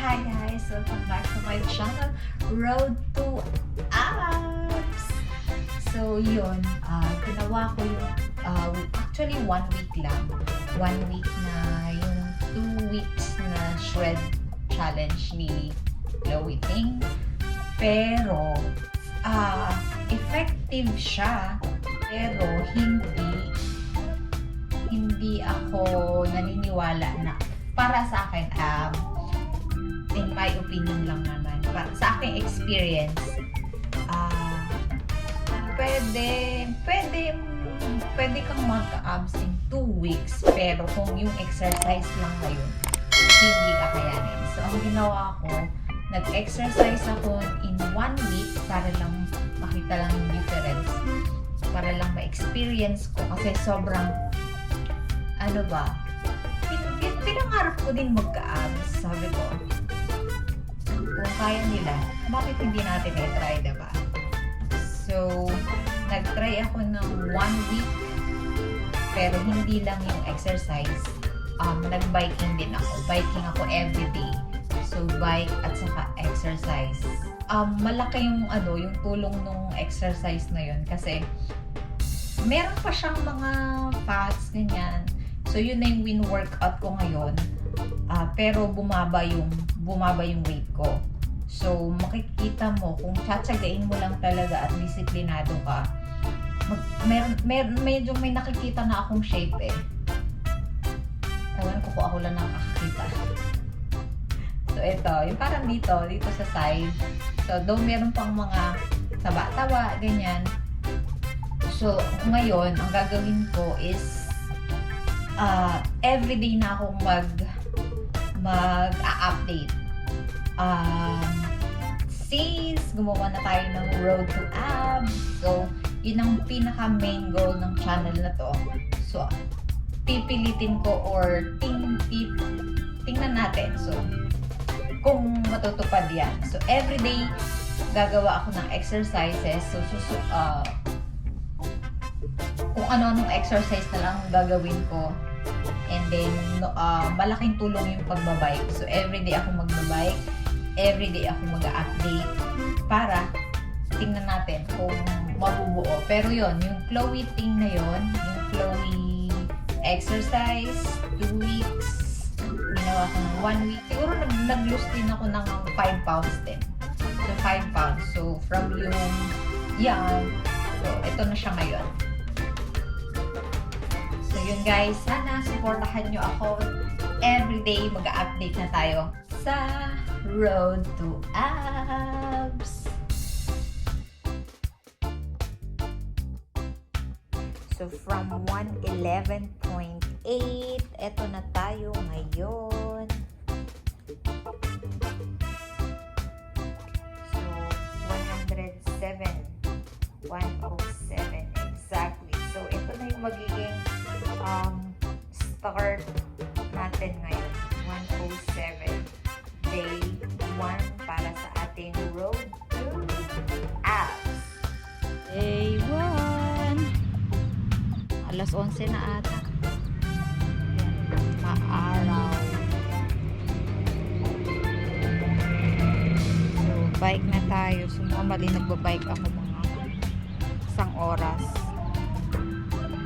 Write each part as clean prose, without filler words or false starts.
Hi guys! Welcome back to my channel, Road to Abs! So yun, ginawa ko yung, actually 1 week lang. 1 week na yung 2 weeks na shred challenge ni Ting. Pero, effective siya, pero hindi ako naniniwala na para sa akin, in my opinion lang naman, sa aking experience, pwede kang magka-abs in 2 weeks, pero kung yung exercise lang ngayon, hindi kakayanin. So, ang ginawa ko, nag-exercise ako in 1 week para lang makita lang yung difference, para lang ma-experience ko, kasi sobrang, pinangarap ko din magka-abs. Sabi ko, kung kaya nila, bakit hindi natin i-try, diba? So, nag-try ako ng 1 week, pero hindi lang yung exercise. Nag-biking din ako. Biking ako everyday. So, bike at saka exercise. Malaki yung, yung tulong nung exercise na yun, kasi meron pa siyang mga fats, ganyan. So, yun na yung win-workout ko ngayon. Pero bumaba yung weight ko. So, makikita mo, kung tsatsagain mo lang talaga at disiplinado ka, medyo may nakikita na akong shape eh. Ewan ko ako lang nakakita. So, ito, yung parang dito sa side. So, though meron pang mga taba-taba, ganyan. So, ngayon, ang gagawin ko is everyday na akong mag-update. Since gumawa na tayo ng Road to Abs, so yun ang pinaka main goal ng channel na to. So pipilitin ko or tingnan natin. So kung matutupad yan. So everyday gagawa ako ng exercises. So kung ano-anong exercise na lang gagawin ko. And then, malaking tulong yung pagbabike. So, everyday ako magbabike. Everyday ako mag-update. Para, tingnan natin kung mabubuo. Pero yon yung Chloe Ting na yon, yung Chloe exercise, 2 weeks. Ginawa ko ng 1 week. Siguro nag-lose din ako ng 5 pounds din. So, 5 pounds. So, from yung yan. So, ito na siya ngayon. So yun guys, sana supportahan nyo ako. Everyday mag-update na tayo sa Road to Abs. So from 111.8, eto na tayo ngayon. So 107 exactly. So ito na yung magiging start natin ngayon, 107, day 1 para sa ating Road to Abs. Day 1. Alas 11 na ata. Maaraw. So, bike na tayo. So, normally nagbabike ako mga isang oras.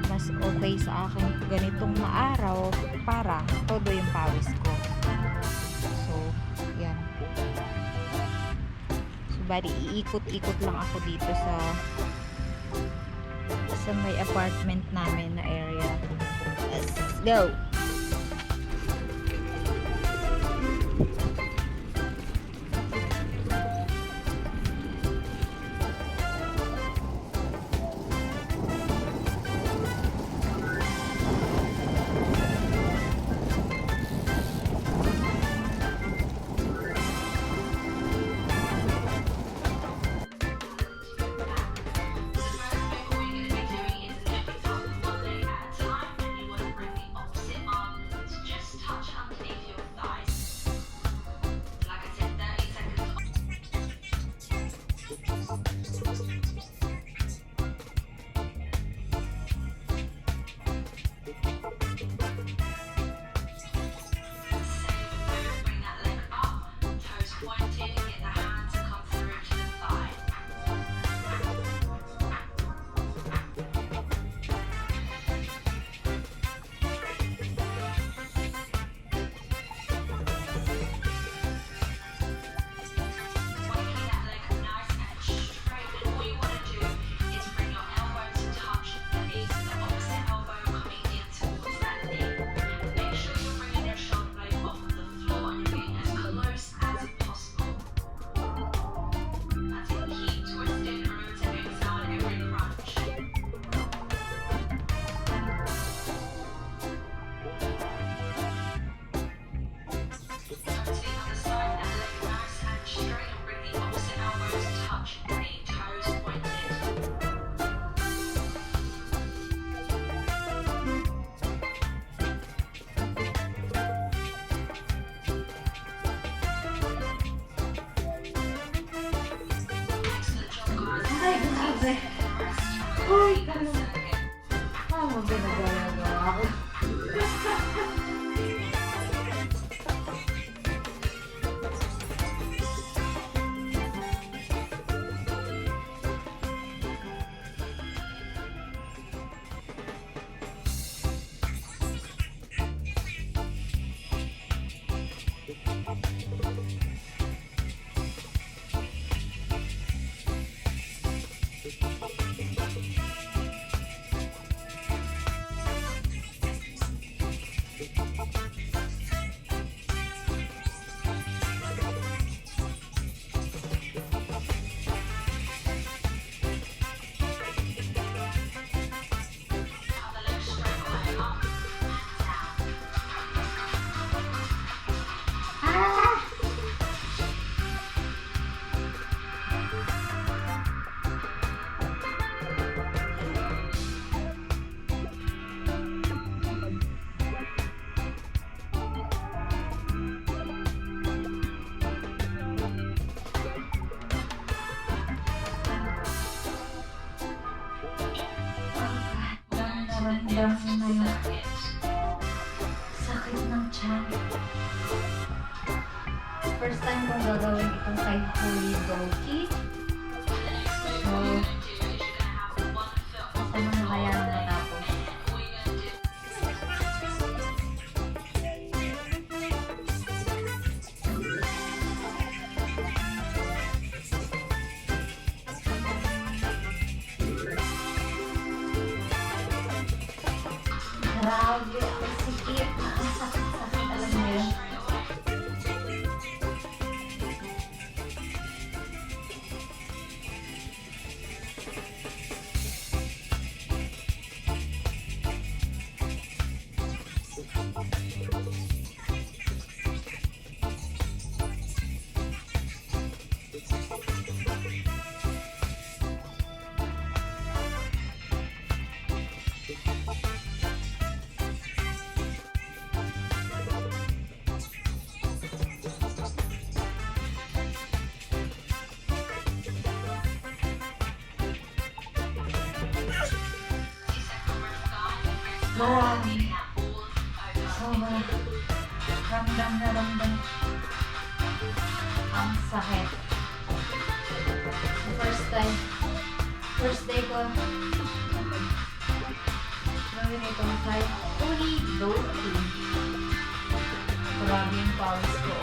Mas okay sa akin ganitong maaraw para todo yung pawis ko. So, yan. So, bali, iikot-ikot lang ako dito sa may apartment namin na area. Let's go! kasi, uy, talaga. Ginagawa ako. Naramdaman na yung sakit ng tiyan. First time kong gagawin itong kay Dolke. So, basta mga kaya na natapos. Grabe, ang sikip na ang sakit-sakit, alam mo yun. Marami. Sobra. Ramdam na ramdam. Ang sakit. First day ko. Gawin itong kay Dolke. Grabe yung pawis ko.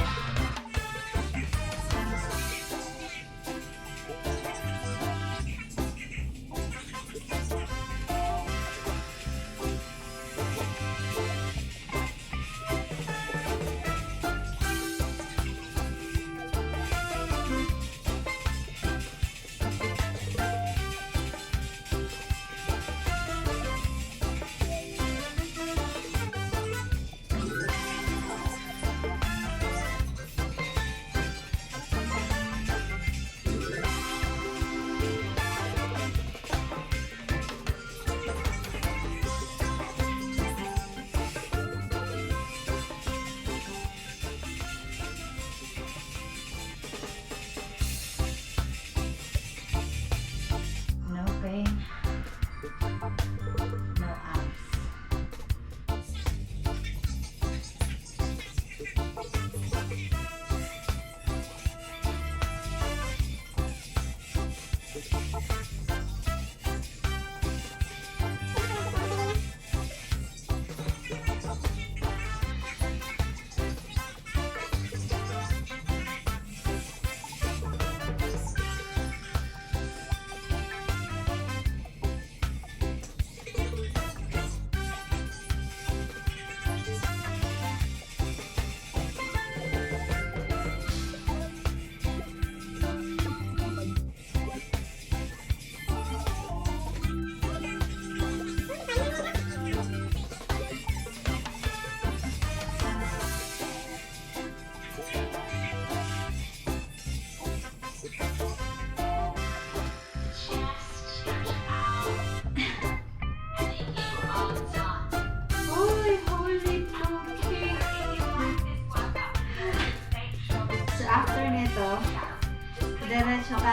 Diretso ka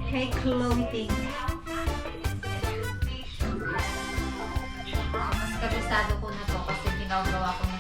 Hey, clothing. So, mas kabisado ko na to kasi ginagawa ko na